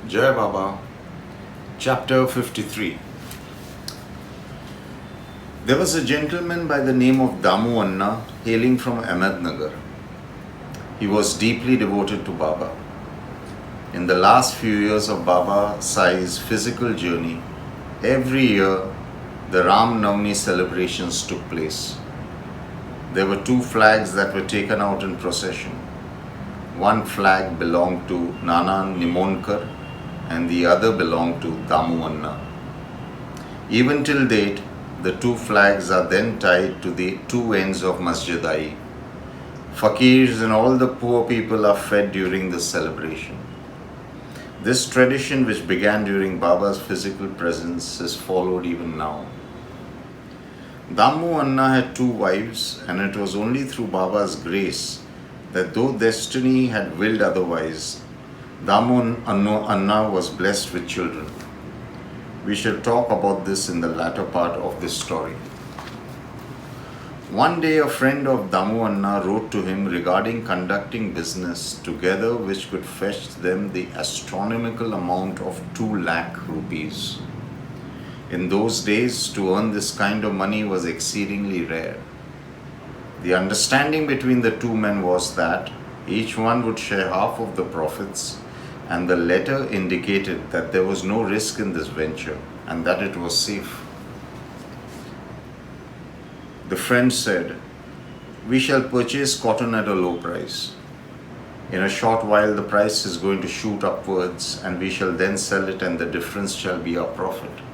Jai Baba, Chapter 53. There was a gentleman by the name of Damu Anna hailing from Ahmednagar. He was deeply devoted to Baba. In the last few years of Baba Sai's physical journey, every year the Ram Navami celebrations took place. There were two flags that were taken out in procession. One flag belonged to Nana Nimonkar and the other belonged to Damu Anna. Even till date, the two flags are then tied to the two ends of Masjid-i. Fakirs and all the poor people are fed during this celebration. This tradition, which began during Baba's physical presence, is followed even now. Damu Anna had two wives, and it was only through Baba's grace that, though destiny had willed otherwise, Damu Anna was blessed with children. We shall talk about this in the latter part of this story. One day a friend of Damu Anna wrote to him regarding conducting business together which could fetch them the astronomical amount of 2 lakh rupees. In those days, to earn this kind of money was exceedingly rare. The understanding between the two men was that each one would share half of the profits, and the letter indicated that there was no risk in this venture and that it was safe. The friend said, "We shall purchase cotton at a low price. In a short while the price is going to shoot upwards and we shall then sell it and the difference shall be our profit."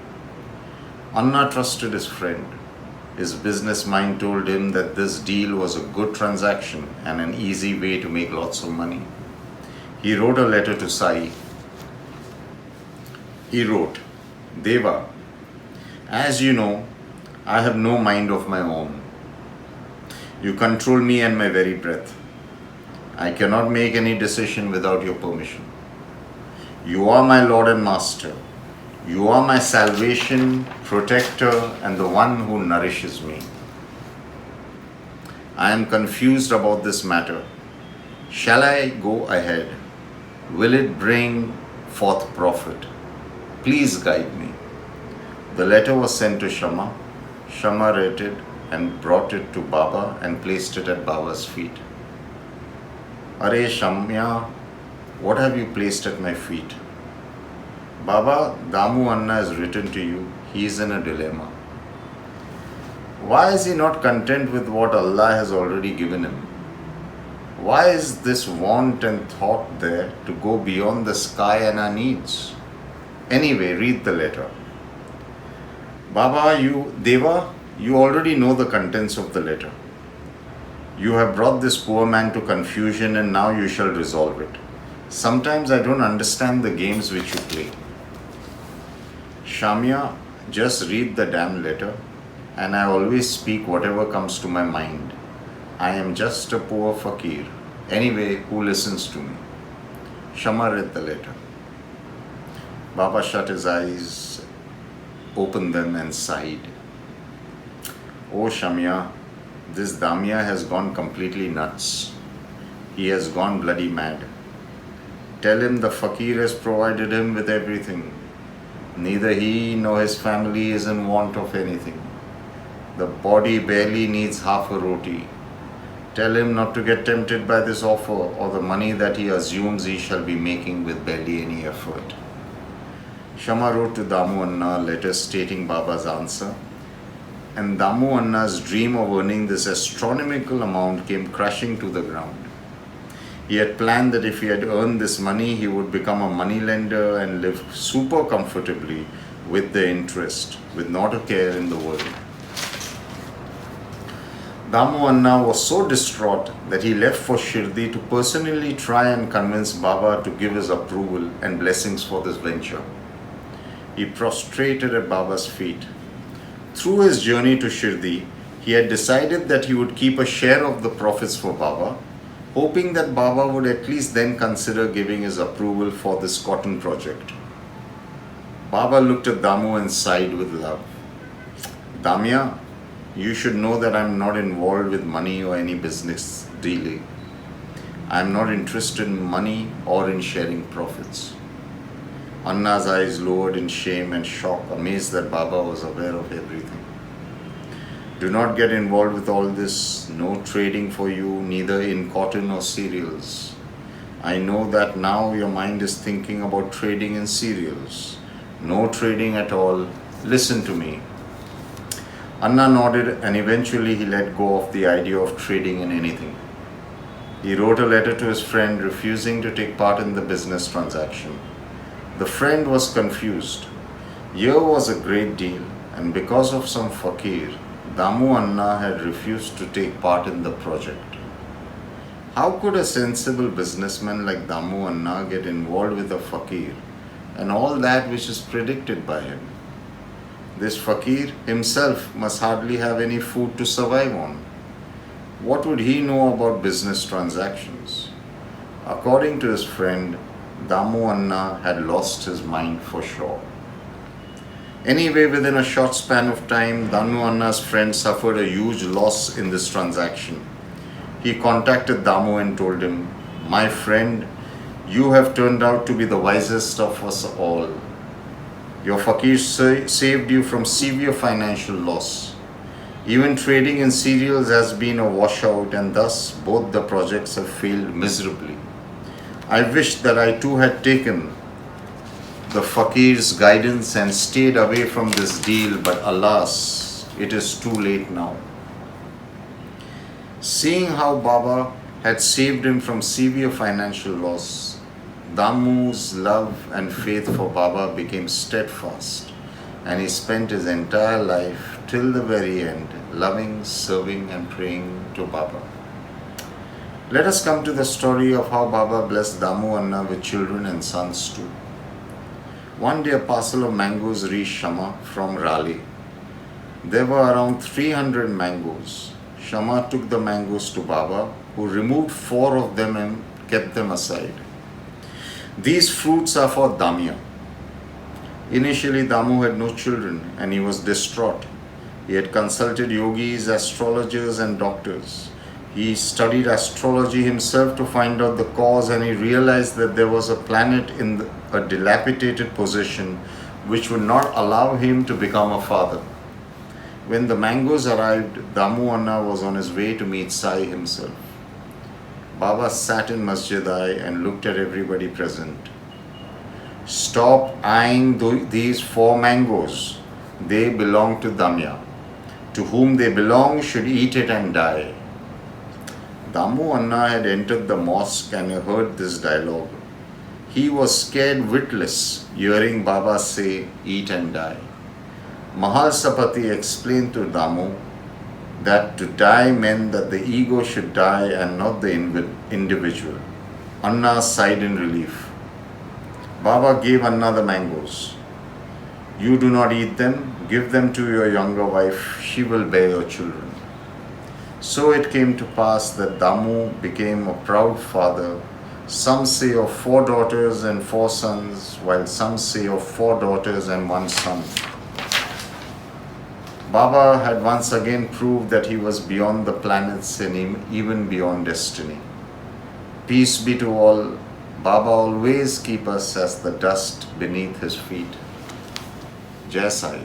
Anna trusted his friend. His business mind told him that this deal was a good transaction and an easy way to make lots of money. He wrote a letter to Sai. He wrote, "Deva, as you know, I have no mind of my own. You control me and my very breath. I cannot make any decision without your permission. You are my Lord and Master. You are my salvation, protector, and the one who nourishes me. I am confused about this matter. Shall I go ahead? Will it bring forth profit? Please guide me." The letter was sent to Shama. Shama read it and brought it to Baba and placed it at Baba's feet. "Are Shamya, what have you placed at my feet?" "Baba, Damu Anna has written to you. He is in a dilemma. Why is he not content with what Allah has already given him? Why is this want and thought there to go beyond the sky and our needs? Anyway, read the letter." Deva, you already know the contents of the letter. You have brought this poor man to confusion and now you shall resolve it. Sometimes I don't understand the games which you play. Shamya, just read the damn letter, and I always speak whatever comes to my mind. I am just a poor fakir, anyway, who listens to me. Shama read the letter. Baba shut his eyes, opened them and sighed. "Oh Shamya, this Damya has gone completely nuts. He has gone bloody mad. Tell him the fakir has provided him with everything. Neither he nor his family is in want of anything. The body barely needs half a roti. Tell him not to get tempted by this offer or the money that he assumes he shall be making with barely any effort." Shama wrote to Damu Anna a letter stating Baba's answer, and Damu Anna's dream of earning this astronomical amount came crashing to the ground. He had planned that if he had earned this money, he would become a moneylender and live super comfortably with the interest, with not a care in the world. Damu Anna was so distraught that he left for Shirdi to personally try and convince Baba to give his approval and blessings for this venture. He prostrated at Baba's feet. Through his journey to Shirdi, he had decided that he would keep a share of the profits for Baba, hoping that Baba would at least then consider giving his approval for this cotton project. Baba looked at Damu and sighed with love. "Damya, you should know that I am not involved with money or any business dealing. I am not interested in money or in sharing profits. Anna's eyes lowered in shame and shock, amazed that Baba was aware of everything. Do not get involved with all this. No trading for you, neither in cotton or cereals. I know that now your mind is thinking about trading in cereals. No trading at all. Listen to me. Anna nodded, and eventually he let go of the idea of trading in anything. He wrote a letter to his friend refusing to take part in the business transaction. The friend was confused. Here was a great deal, and because of some fakir, Damu Anna had refused to take part in the project. How could a sensible businessman like Damu Anna get involved with a fakir and all that which is predicted by him? This fakir himself must hardly have any food to survive on. What would he know about business transactions? According to his friend, Damu Anna had lost his mind for sure. Anyway, within a short span of time, Damu Anna's friend suffered a huge loss in this transaction. He contacted Damu and told him, "My friend, you have turned out to be the wisest of us all. Your fakir saved you from severe financial loss. Even trading in cereals has been a washout, and thus both the projects have failed miserably. I wish that I too had taken the fakir's guidance and stayed away from this deal, but alas, it is too late now." Seeing how Baba had saved him from severe financial loss, Damu's love and faith for Baba became steadfast, and he spent his entire life till the very end loving, serving and praying to Baba. Let us come to the story of how Baba blessed Damu Anna with children and sons too. One day a parcel of mangoes reached Shama from Raleigh. There were around 300 mangoes. Shama took the mangoes to Baba, who removed 4 of them and kept them aside. "These fruits are for Damya." Initially, Damu had no children and he was distraught. He had consulted yogis, astrologers and doctors. He studied astrology himself to find out the cause, and he realized that there was a planet in a dilapidated position which would not allow him to become a father. When the mangoes arrived, Damu Anna was on his way to meet Sai himself. Baba sat in Masjid and looked at everybody present. "Stop eyeing these 4 mangoes. They belong to Damya. To whom they belong should eat it and die." Damu Anna had entered the mosque and heard this dialogue. He was scared witless hearing Baba say, "Eat and die." Mahalsapati explained to Damu that to die meant that the ego should die and not the individual. Anna sighed in relief. Baba gave Anna the mangoes. "You do not eat them, give them to your younger wife, she will bear your children." So it came to pass that Damu became a proud father. Some say of 4 daughters and 4 sons, while some say of 4 daughters and 1 son. Baba had once again proved that he was beyond the planets and even beyond destiny. Peace be to all. Baba always keep us as the dust beneath his feet. Jai Sai.